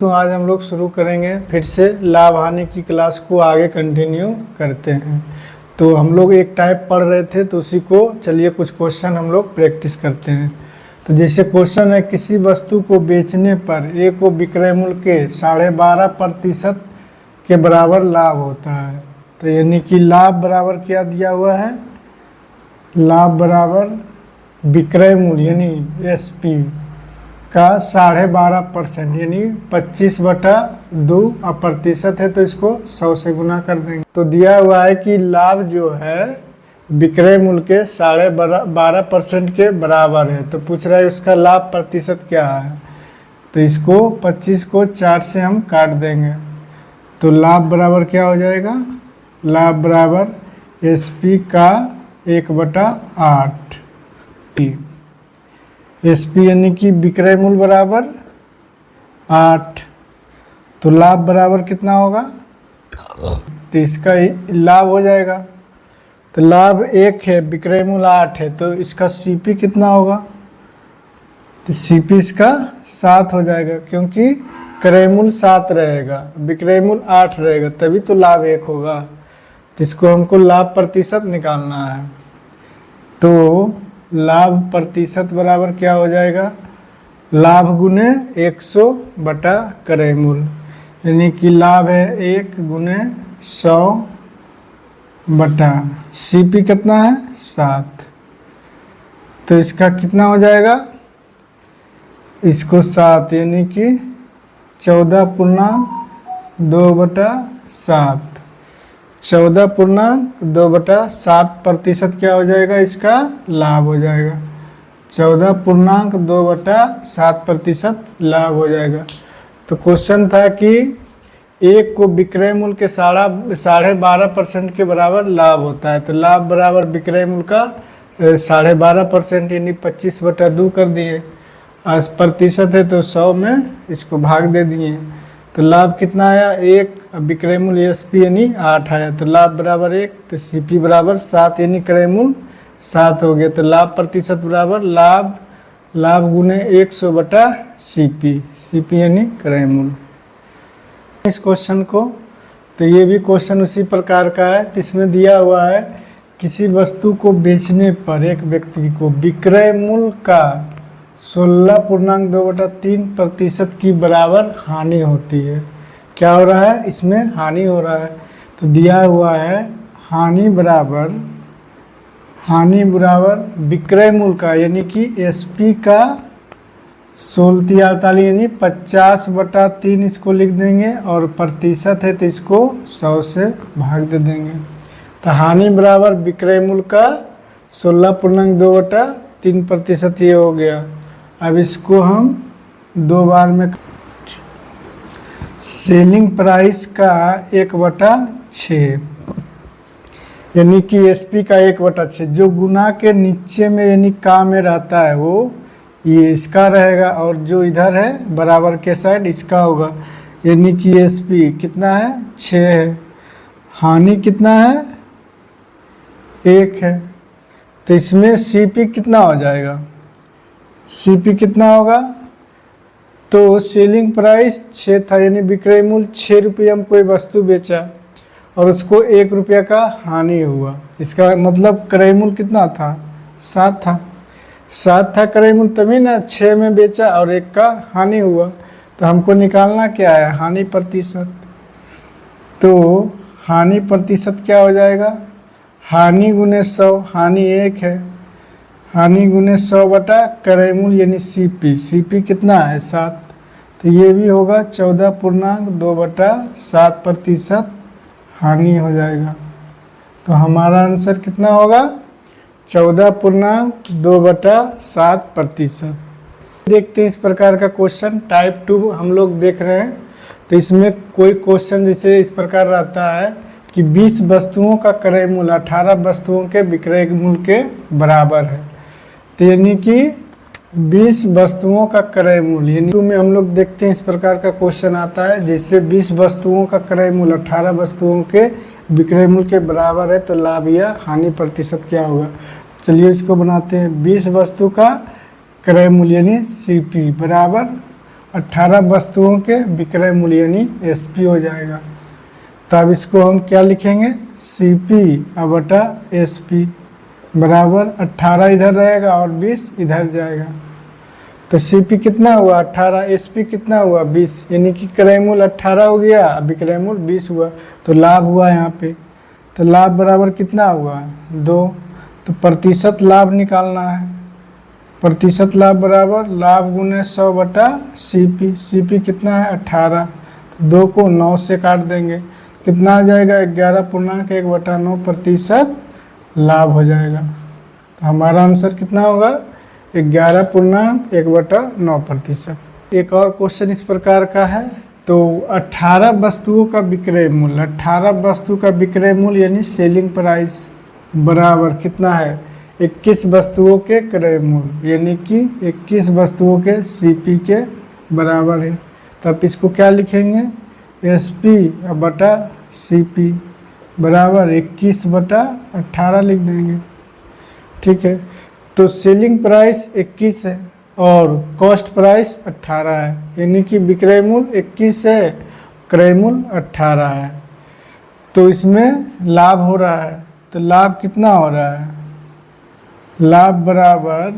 तो आज हम लोग शुरू करेंगे फिर से लाभ हानि की क्लास को आगे कंटिन्यू करते हैं। तो हम लोग एक टाइप पढ़ रहे थे तो उसी को चलिए कुछ क्वेश्चन हम लोग प्रैक्टिस करते हैं। तो जैसे क्वेश्चन है, किसी वस्तु को बेचने पर ए को विक्रय मूल्य के 12.5% के बराबर लाभ होता है। तो यानी कि लाभ बराबर क्या दिया हुआ है, लाभ बराबर विक्रय मूल्य यानी एसपी का 12.5% यानी 25/2 और प्रतिशत है तो इसको 100 से गुना कर देंगे। तो दिया हुआ है कि लाभ जो है विक्रय मूल्य के 12.5% के बराबर है। तो पूछ रहा है उसका लाभ प्रतिशत क्या है। तो इसको 25 को 4 से हम काट देंगे तो लाभ बराबर क्या हो जाएगा, लाभ बराबर एसपी का 1/8। एसपी यानी कि विक्रय मूल्य बराबर 8 तो लाभ बराबर कितना होगा, तो इसका लाभ हो जाएगा। तो लाभ 1 है, विक्रय मूल्य 8 है तो इसका सीपी कितना होगा, तो सीपी इसका 7 हो जाएगा क्योंकि क्रय मूल्य 7 रहेगा, विक्रय मूल्य 8 रहेगा तभी तो लाभ 1 होगा। तो इसको हमको लाभ प्रतिशत निकालना है। तो लाभ प्रतिशत बराबर क्या हो जाएगा, लाभ गुने 100 बटा क्रय मूल्य यानी कि लाभ है 1 गुने 100 बटा सीपी कितना है 7। तो इसका कितना हो जाएगा, इसको 7 यानी कि 14.2/7 14.2/7% क्या हो जाएगा, इसका लाभ हो जाएगा। 14.2/7% लाभ हो जाएगा। तो क्वेश्चन था कि एक को विक्रय मूल्य के 12.5% के बराबर लाभ होता है। तो लाभ बराबर विक्रय मूल्य का 12.5% यानी 25/2 कर दिए, आज प्रतिशत है तो 100 में इसको भाग दे दिए। तो लाभ कितना आया 1, विक्रय मूल्य एसपी यानी 8 आया तो लाभ बराबर 1, तो सीपी बराबर 7 यानी क्रय मूल्य 7 हो गया। तो लाभ प्रतिशत बराबर लाभ गुने 100 बटा सीपी यानी क्रय मूल्य। इस क्वेश्चन को तो ये भी क्वेश्चन उसी प्रकार का है। तो इसमें दिया हुआ है किसी वस्तु को बेचने पर एक व्यक्ति को विक्रय मूल्य का 16.2/3% की बराबर हानि होती है। क्या हो रहा है, इसमें हानि हो रहा है। तो दिया हुआ है हानि बराबर विक्रय मूल्य का यानी कि एसपी का 1648 यानी 50/3 इसको लिख देंगे और प्रतिशत है तो इसको 100 से भाग दे देंगे। तो हानि बराबर विक्रय मूल्य का 16.2/3% ये हो गया। अब इसको हम 2 बार में, सेलिंग प्राइस का 1/6 यानी कि एसपी का 1/6 जो गुना के नीचे में यानी का में रहता है वो ये इसका रहेगा और जो इधर है बराबर के साइड इसका होगा यानी कि एसपी कितना है 6 है, हानि कितना है 1 है। तो इसमें सीपी कितना हो जाएगा, सीपी कितना होगा, तो सेलिंग प्राइस 6 था यानी विक्रय मूल्य 6 रुपये हम कोई वस्तु बेचा और उसको 1 रुपया का हानि हुआ। इसका मतलब क्रय मूल्य कितना था 7 था क्रय मूल्य, तभी ना 6 में बेचा और 1 का हानि हुआ। तो हमको निकालना क्या है हानि प्रतिशत। तो हानि प्रतिशत क्या हो जाएगा, हानि गुने 100, हानि 1 है, हानि गुने 100 बटा क्रय मूल्य यानी सीपी कितना है 7। तो ये भी होगा 14.2/7% हानि हो जाएगा। तो हमारा आंसर कितना होगा 14.2/7%। देखते हैं इस प्रकार का क्वेश्चन टाइप 2 हम लोग देख रहे हैं। तो इसमें कोई क्वेश्चन जैसे इस प्रकार रहता है कि 20 वस्तुओं का क्रय मूल्य 18 वस्तुओं के विक्रय मूल्य के बराबर है। तो यानी कि 20 वस्तुओं का क्रय मूल्य यानी में हम लोग देखते हैं इस प्रकार का क्वेश्चन आता है जिससे 20 वस्तुओं का क्रय मूल्य 18 वस्तुओं के विक्रय मूल्य के बराबर है तो लाभ या हानि प्रतिशत क्या होगा। चलिए इसको बनाते हैं। 20 वस्तु का क्रय मूल्य यानी सीपी बराबर 18 वस्तुओं के विक्रय मूल्य यानी SP हो जाएगा। तो अब इसको हम क्या लिखेंगे, CP बटा SP बराबर 18 इधर रहेगा और 20 इधर जाएगा। तो CP कितना हुआ 18, SP कितना हुआ 20, यानी कि क्रय मूल्य 18 हो गया, विक्रय मूल्य 20 हुआ। तो लाभ हुआ यहाँ पे, तो लाभ बराबर कितना हुआ 2। तो प्रतिशत लाभ निकालना है। प्रतिशत लाभ बराबर लाभ गुने 100 बटा CP। CP कितना है 18, तो 2 को 9 से काट देंगे, कितना आ जाएगा 11.1/9% लाभ हो जाएगा। तो हमारा आंसर कितना होगा 11.1/9%। एक और क्वेश्चन इस प्रकार का है, तो 18 वस्तुओं का विक्रय मूल्य, 18 वस्तु का विक्रय मूल्य यानी सेलिंग प्राइस बराबर कितना है 21 वस्तुओं के क्रय मूल्य, यानी कि 21 वस्तुओं के CP के बराबर है। तो आप इसको क्या लिखेंगे SP बटा CP बराबर 21/18 लिख देंगे। ठीक है, तो सेलिंग प्राइस 21 है और कॉस्ट प्राइस 18 है, यानी कि विक्रय मूल्य 21 है, क्रय मूल्य 18 है। तो इसमें लाभ हो रहा है, तो लाभ कितना हो रहा है, लाभ बराबर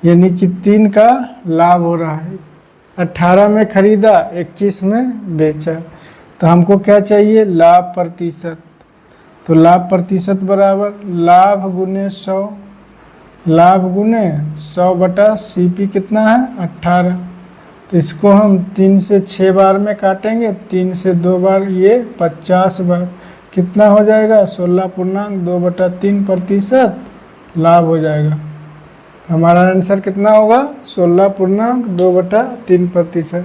यानी कि 3 का लाभ हो रहा है। 18 में खरीदा, 21 में बेचा। तो हमको क्या चाहिए लाभ प्रतिशत, तो लाभ प्रतिशत बराबर लाभ गुने 100, लाभ गुने 100 बटा CP कितना है 18। तो इसको हम 3 से 6 बार में काटेंगे, 3 से 2 बार, ये 50 बार, कितना हो जाएगा 16.2/3% लाभ हो जाएगा। हमारा आंसर कितना होगा 16.2/3%।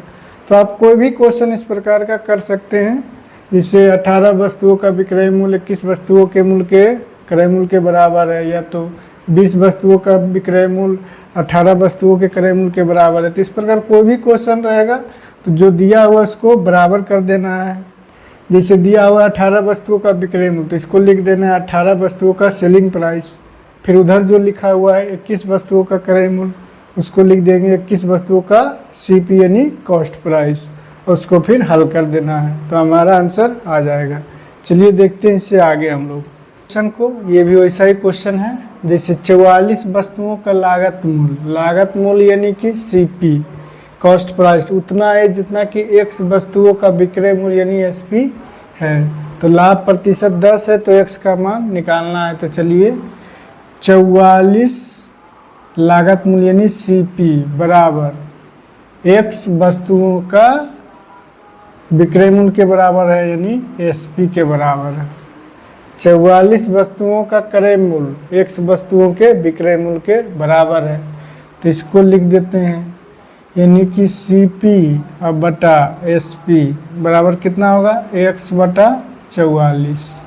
तो आप कोई भी क्वेश्चन इस प्रकार का कर सकते हैं, जिसे 18 वस्तुओं का विक्रय मूल्य 21 वस्तुओं के मूल्य के क्रय मूल्य के बराबर है, या तो 20 वस्तुओं का विक्रय मूल्य 18 वस्तुओं के क्रय मूल्य के बराबर है। तो इस प्रकार कोई भी क्वेश्चन रहेगा तो जो दिया हुआ उसको बराबर कर देना है। जैसे दिया हुआ 18 वस्तुओं का विक्रय मूल्य, तो इसको लिख देना है 18 वस्तुओं का सेलिंग प्राइस। फिर उधर जो लिखा हुआ है 21 वस्तुओं का क्रय मूल्य, उसको लिख देंगे 21 वस्तुओं का CP यानी कॉस्ट प्राइस, और उसको फिर हल कर देना है, तो हमारा आंसर आ जाएगा। चलिए देखते हैं इससे आगे हम लोग क्वेश्चन को। ये भी वैसा ही क्वेश्चन है, जैसे 44 वस्तुओं का लागत मूल्य यानी कि CP कॉस्ट प्राइस उतना है जितना कि X वस्तुओं का विक्रय मूल्य यानी SP है। तो लाभ प्रतिशत 10 है, तो X का मान निकालना है। तो चलिए 44 लागत मूल्य यानी CP बराबर X वस्तुओं का विक्रय मूल्य के बराबर है, यानी SP के बराबर है। 44 वस्तुओं का क्रय मूल्य X वस्तुओं के विक्रय मूल्य के बराबर है। तो इसको लिख देते हैं, यानी कि CP बटा SP बराबर कितना होगा X बटा 44।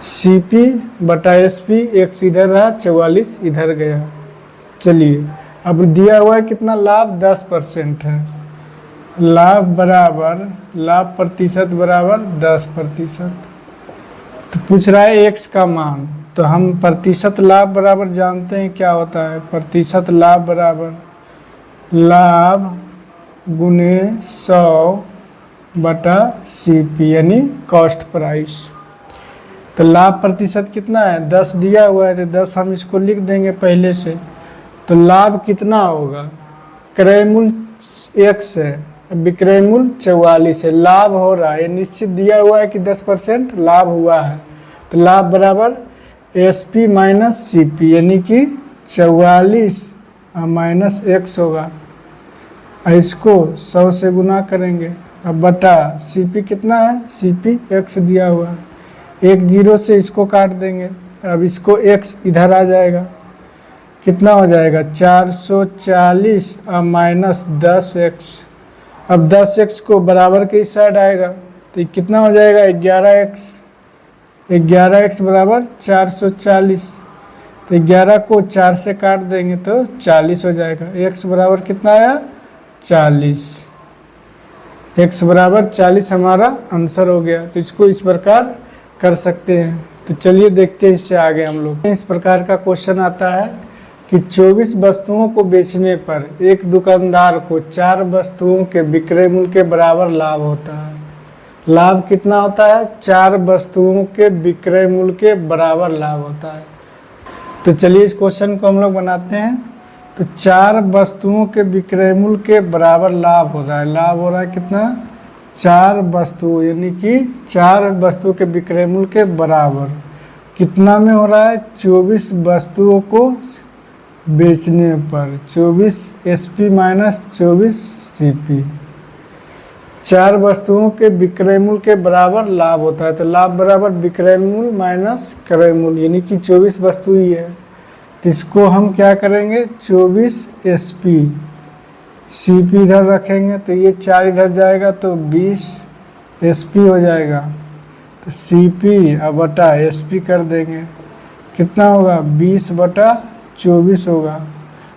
CP बटा SP, X इधर रहा, 44 इधर गया। चलिए अब दिया हुआ है कितना लाभ 10% है, लाभ बराबर लाभ प्रतिशत बराबर 10%। तो पूछ रहा है X का मान, तो हम प्रतिशत लाभ बराबर जानते हैं क्या होता है, प्रतिशत लाभ बराबर लाभ गुने 100 बटा CP यानी कॉस्ट प्राइस। तो लाभ प्रतिशत कितना है 10 दिया हुआ है, तो 10 हम इसको लिख देंगे पहले से। तो लाभ कितना होगा, क्रय मूल्य X है, विक्रय मूल्य 44 है, लाभ हो रहा है, निश्चित दिया हुआ है कि 10% लाभ हुआ है। तो लाभ बराबर SP माइनस CP यानी कि 44 माइनस X होगा, इसको 100 से गुना करेंगे। अब बटा CP कितना है, CP X दिया हुआ है, 1 0 से इसको काट देंगे। अब इसको X इधर आ जाएगा, कितना हो जाएगा 440 माइनस 10X। अब 10X को बराबर के इस साइड आएगा, तो कितना हो जाएगा 11X। 11X बराबर 440, तो 11 को 4 से काट देंगे तो 40 हो जाएगा। X बराबर कितना आया 40, X बराबर 40 हमारा आंसर हो गया। तो इसको इस प्रकार कर सकते हैं। तो चलिए देखते हैं इससे आगे हम लोग। इस प्रकार का क्वेश्चन आता है, कि 24 वस्तुओं को बेचने पर एक दुकानदार को 4 वस्तुओं के विक्रय मूल्य के बराबर लाभ होता है। लाभ कितना होता है? 4 वस्तुओं के विक्रय मूल्य के बराबर लाभ होता है। तो चलिए इस क्वेश्चन को हम लोग बनाते हैं। तो 4 वस्तुओं के विक्रय मूल्य के बराबर लाभ हो रहा है। लाभ हो रहा है कितना? 4 वस्तु, यानी कि 4 वस्तुओं के विक्रय मूल्य के बराबर कितना में हो रहा है? 24 वस्तुओं को बेचने पर 24 SP माइनस 24 CP। 4 वस्तुओं के विक्रय मूल्य के बराबर लाभ होता है। तो लाभ बराबर विक्रय मूल्य माइनस क्रय मूल्य, यानी कि 24 वस्तु ही है। तो इसको हम क्या करेंगे? 24 SP, CP इधर रखेंगे तो ये 4 इधर जाएगा तो 20 SP हो जाएगा। तो CP अब बटा SP कर देंगे, कितना होगा? 20/24 होगा।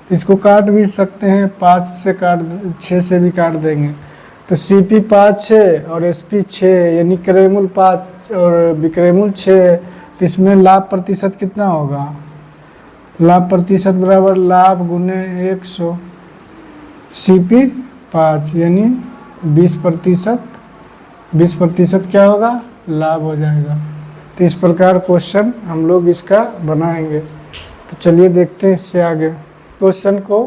तो इसको काट भी सकते हैं, 5 से काट, 6 से भी काट देंगे। तो CP 5 है और SP 6 है, यानी क्रय मूल्य 5 और विक्रय मूल्य 6 है। तो इसमें लाभ प्रतिशत कितना होगा? लाभ प्रतिशत बराबर लाभ गुने 100, CP 5 यानी 20%। 20% क्या होगा? लाभ हो जाएगा। तो इस प्रकार क्वेश्चन हम लोग इसका बनाएंगे। तो चलिए देखते हैं इससे आगे क्वेश्चन को।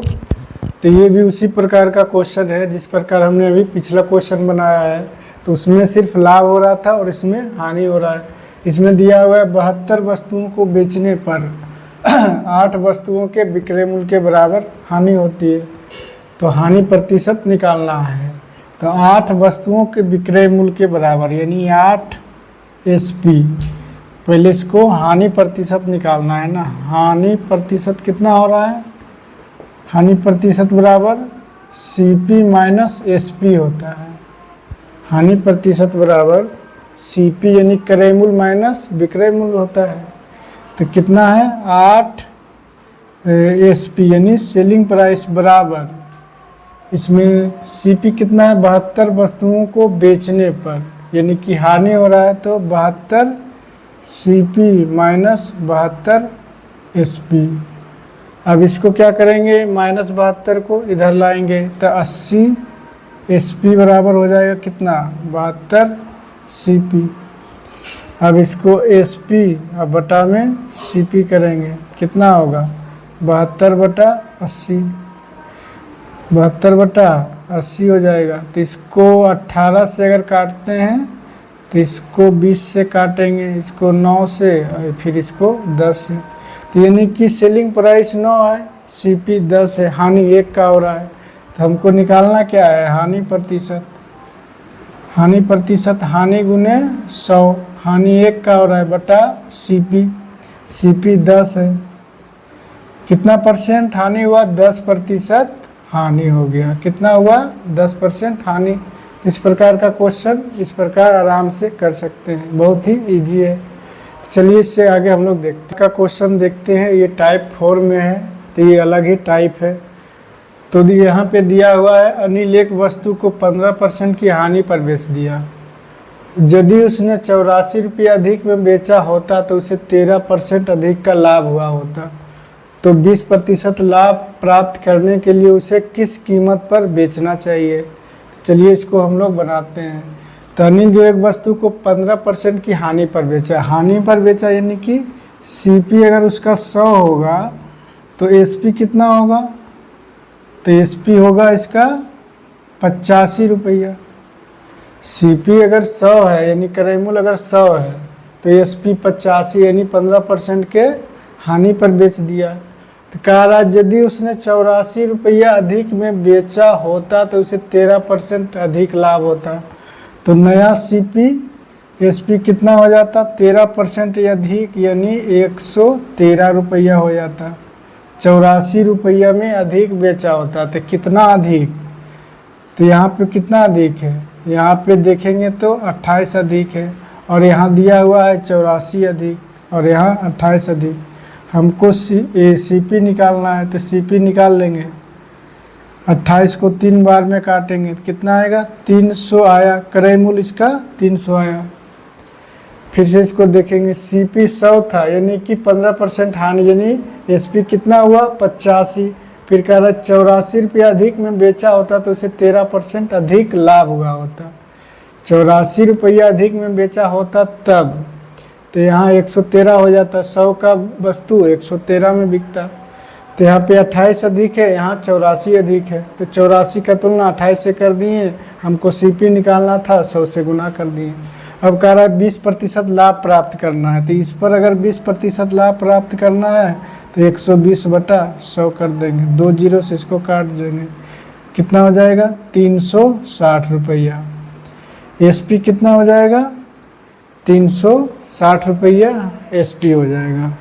तो ये भी उसी प्रकार का क्वेश्चन है जिस प्रकार हमने अभी पिछला क्वेश्चन बनाया है। तो उसमें सिर्फ लाभ हो रहा था और इसमें हानि हो रहा है। इसमें दिया हुआ है 72 वस्तुओं को बेचने पर 8 वस्तुओं के विक्रय मूल्य के बराबर हानि होती है। तो हानि प्रतिशत निकालना है। तो 8 वस्तुओं के विक्रय मूल्य के बराबर यानी 8 SP। पहले इसको हानि प्रतिशत निकालना है ना। हानि प्रतिशत कितना हो रहा है? हानि प्रतिशत बराबर CP माइनस SP होता है। हानि प्रतिशत बराबर CP यानी क्रय मूल्य माइनस विक्रय मूल्य होता है। तो कितना है? 8 SP यानी सेलिंग प्राइस बराबर, इसमें CP कितना है? 72 वस्तुओं को बेचने पर, यानी कि हानि हो रहा है तो 72 CP माइनस 72 SP। अब इसको क्या करेंगे? माइनस 72 को इधर लाएंगे तो 80 SP बराबर हो जाएगा कितना? 72 CP। अब इसको SP अब बटा में CP करेंगे, कितना होगा? 72/80, 72/80 हो जाएगा। तो इसको 18 से अगर काटते हैं तो इसको 20 से काटेंगे, इसको 9 से और फिर इसको 10 से। तो यानी कि सेलिंग प्राइस 9 है, CP 10 है, हानि 1 का हो रहा है। तो हमको निकालना क्या है? हानि प्रतिशत। हानि प्रतिशत हानि गुने 100, हानि 1 का हो रहा है बटा CP। CP 10 है, कितना परसेंट हानि हुआ? 10% हानि हो गया। कितना हुआ? 10% हानि। इस प्रकार का क्वेश्चन इस प्रकार आराम से कर सकते हैं, बहुत ही इजी है। चलिए इससे आगे हम लोग देखते हैं क्वेश्चन देखते हैं। ये टाइप 4 में है तो ये अलग ही टाइप है। तो यहाँ पे दिया हुआ है अनिल एक वस्तु को 15% की हानि पर बेच दिया। यदि उसने 84 रुपये अधिक में बेचा होता तो उसे 13% अधिक का लाभ हुआ होता। तो 20% लाभ प्राप्त करने के लिए उसे किस कीमत पर बेचना चाहिए? चलिए इसको हम लोग बनाते हैं। तो अनिल जो एक वस्तु को 15% की हानि पर बेचा, हानि पर बेचा यानी कि CP अगर उसका 100 होगा तो SP कितना होगा? तो SP होगा इसका 85 रुपया। CP अगर 100 है यानी क्रय मूल्य अगर 100 है तो SP 85 यानी 15% के हानि पर बेच दिया। तो कह रहा यदि उसने 84 रुपया अधिक में बेचा होता तो उसे 13% अधिक लाभ होता। तो नया CP SP कितना हो जाता? 13% अधिक यानी 113 रुपया हो जाता। 84 रुपया में अधिक बेचा होता तो कितना अधिक? तो यहाँ पे कितना अधिक है? यहाँ पे देखेंगे तो 28 अधिक है और यहाँ दिया हुआ है 84 अधिक और यहाँ 28 अधिक। हमको CP निकालना है तो CP निकाल लेंगे। 28 को 3 बार में काटेंगे तो कितना आएगा? 300 आया। क्रय मूल्य इसका 300 आया। फिर से इसको देखेंगे, CP 100 था यानी कि 15% हानि, यानी SP कितना हुआ 85। फिर कह रहा है 84 रुपया अधिक में बेचा होता तो उसे 13% अधिक लाभ हुआ होता। 84 रुपया अधिक में बेचा होता तब, तो यहाँ 113 हो जाता, 100 का वस्तु 113 में बिकता। तो यहाँ पे 28 अधिक है, यहाँ 84 अधिक है, तो 84 का तुलना 28 से कर दिए, हमको CP निकालना था 100 से गुना कर दिए। अब कह रहा है 20% लाभ प्राप्त करना है, तो इस पर अगर 20% लाभ प्राप्त करना है तो 120/100 कर देंगे, 2 जीरो से इसको काट देंगे, कितना हो जाएगा 360 रुपया। SP कितना हो जाएगा 360 रुपया SP हो जाएगा।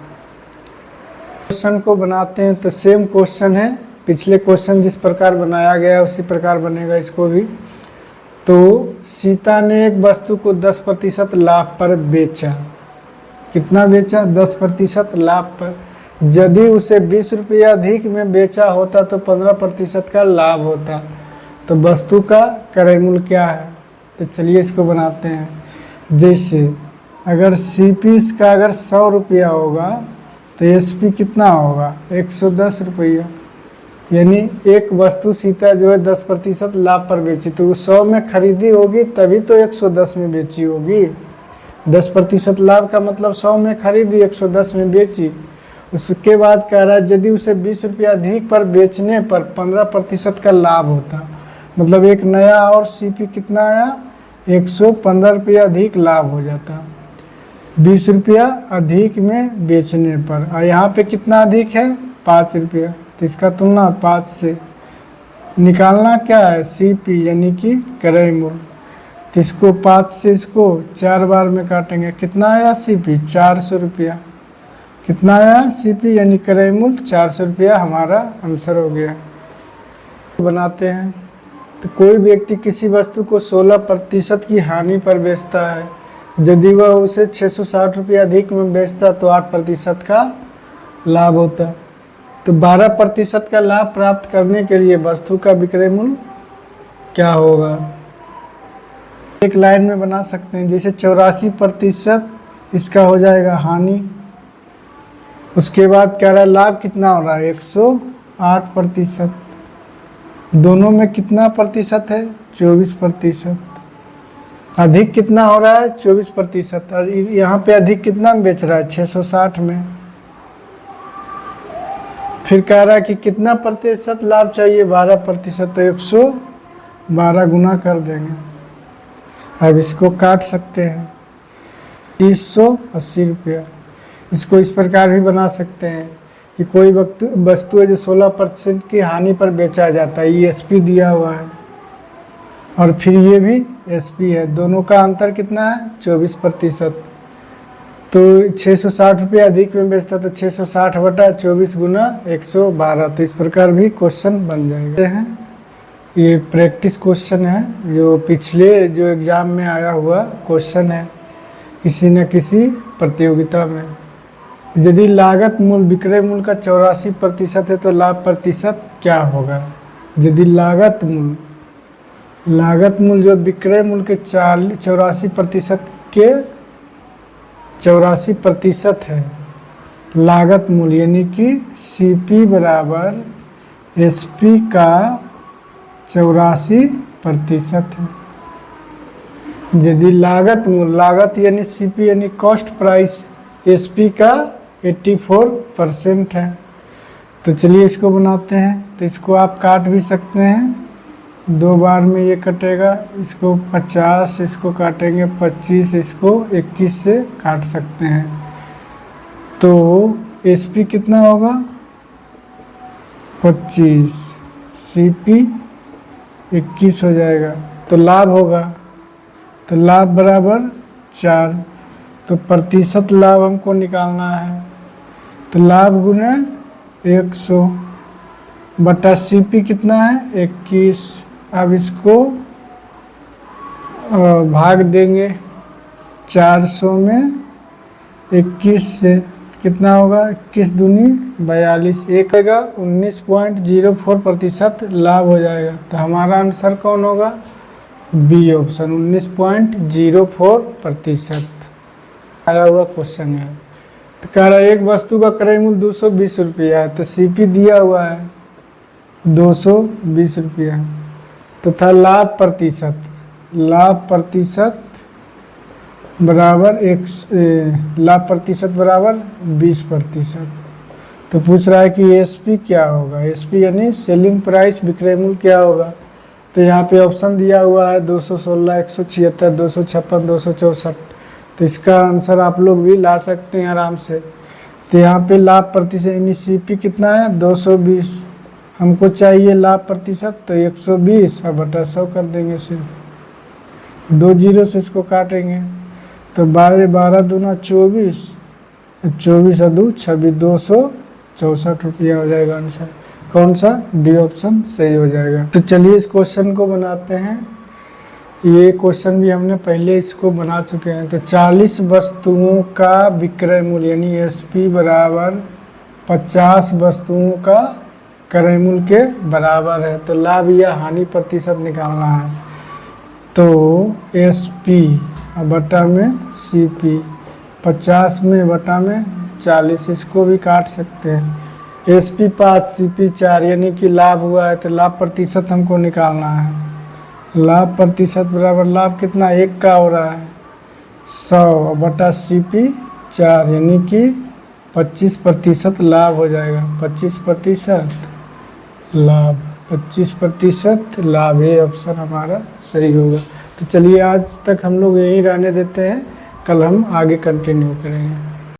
क्वेश्चन को बनाते हैं, तो सेम क्वेश्चन है, पिछले क्वेश्चन जिस प्रकार बनाया गया उसी प्रकार बनेगा इसको भी। तो सीता ने एक वस्तु को 10% लाभ पर बेचा, कितना बेचा 10% लाभ पर। यदि उसे 20 रुपया अधिक में बेचा होता तो 15% का लाभ होता। तो वस्तु का क्रय मूल्य क्या है, तो चलिए इसको बनाते हैं। जैसे अगर CP इसका अगर 100 रुपया होगा तो SP कितना होगा 110 रुपया, यानी एक वस्तु सीता जो है 10% लाभ पर बेची, तो वो 100 में खरीदी होगी तभी तो 110 में बेची होगी। 10% लाभ का मतलब 100 में खरीदी 110 में बेची। उसके बाद कह रहा है यदि उसे 20 रुपया अधिक पर बेचने पर 15% का लाभ होता, मतलब एक नया और CP कितना आया 115 रुपया अधिक लाभ हो जाता 20 रुपया अधिक में बेचने पर। और यहाँ पे कितना अधिक है 5 रुपया, तो इसका तुलना 5 से निकालना क्या है CP यानी कि क्रय मूल्य। तो इसको 5 से इसको 4 बार में काटेंगे, कितना आया CP 400 रुपया, कितना आया CP यानी क्रय मूल्य 400 रुपया, हमारा आंसर हो गया। बनाते हैं, तो कोई व्यक्ति किसी वस्तु को 16% की हानि पर बेचता है, यदि वह उसे 660 रुपया अधिक में बेचता तो 8% का लाभ होता। तो 12% का लाभ प्राप्त करने के लिए वस्तु का विक्रय मूल्य क्या होगा, एक लाइन में बना सकते हैं। जैसे 84% इसका हो जाएगा हानि, उसके बाद कह रहा है लाभ कितना हो रहा है 108%, दोनों में कितना प्रतिशत है 24%, अधिक कितना हो रहा है 24%, यहाँ पे अधिक कितना में बेच रहा है 660 में। फिर कह रहा है कि कितना प्रतिशत लाभ चाहिए 12%, तो 112 गुना कर देंगे। अब इसको काट सकते हैं 380 रुपया। इसको इस प्रकार भी बना सकते हैं कि कोई वस्तु है जो 16% की हानि पर बेचा जाता है, ये SP दिया हुआ है और फिर ये भी SP है, दोनों का अंतर कितना है 24%। तो 660 रुपया अधिक में बेचता तो 660/24 गुना 112, तो इस प्रकार भी क्वेश्चन बन जाएगा हैं। ये प्रैक्टिस क्वेश्चन है जो पिछले जो एग्ज़ाम में आया हुआ क्वेश्चन है किसी न किसी प्रतियोगिता में। यदि लागत मूल्य विक्रय मूल्य का 84% है तो लाभ प्रतिशत क्या होगा। यदि लागत मूल्य जो विक्रय मूल्य के 84% के 84% है, लागत मूल्य यानी कि CP बराबर SP का 84% है। यदि लागत यानी CP यानी कॉस्ट प्राइस SP का 84% है। तो चलिए इसको बनाते हैं, तो इसको आप काट भी सकते हैं, 2 बार में ये कटेगा, इसको 50 इसको काटेंगे 25, इसको 21 से काट सकते हैं। तो SP कितना होगा 25, CP 21 हो जाएगा। तो लाभ होगा, तो लाभ बराबर 4, तो प्रतिशत लाभ हमको निकालना है, तो लाभ गुना 100 बटा CP कितना है 21। अब इसको भाग देंगे 400 में 21 से, कितना होगा 21 दूनी 42, एक होगा 19.04% लाभ हो जाएगा। तो हमारा आंसर कौन होगा B ऑप्शन 19.04%। आया हुआ क्वेश्चन है। तो कह रहा है एक वस्तु का क्रय मूल्य 220 रुपया है, तो सीपी दिया हुआ है 220 रुपया, तो था लाभ प्रतिशत बराबर लाभ प्रतिशत बराबर 20%। तो पूछ रहा है कि एसपी क्या होगा, एसपी यानी सेलिंग प्राइस, विक्रय मूल्य क्या होगा। तो यहाँ पे ऑप्शन दिया हुआ है 216, 176, 256, 264। तो इसका आंसर आप लोग भी ला सकते हैं आराम से। तो यहाँ पे लाभ प्रतिशत यानी सीपी कितना है 220, हमको चाहिए लाभ प्रतिशत, तो 120 और बटा 100 कर देंगे, सिर्फ 2 जीरो से इसको काटेंगे। तो 12 दूना 24, 24 और 2 26, 264 रुपया हो जाएगा आंसर। कौन सा, डी ऑप्शन सही हो जाएगा। तो चलिए इस क्वेश्चन को बनाते हैं। ये क्वेश्चन भी हमने पहले इसको बना चुके हैं। तो 40 वस्तुओं का विक्रय मूल्य यानी एसपी बराबर 50 वस्तुओं का क्रय मूल्य के बराबर है। तो लाभ या हानि प्रतिशत निकालना है। तो एसपी बटा में सीपी, 50 में बटा में 40, इसको भी काट सकते हैं। एसपी 5 सीपी 4 यानी कि लाभ हुआ है, तो लाभ प्रतिशत हमको निकालना है। लाभ प्रतिशत बराबर लाभ कितना 1 का हो रहा है 100 बटा सीपी 4 यानी कि 25% लाभ हो जाएगा। 25% लाभ, 25% लाभ, ये ऑप्शन हमारा सही होगा। तो चलिए आज तक हम लोग यहीं रहने देते हैं, कल हम आगे कंटिन्यू करेंगे।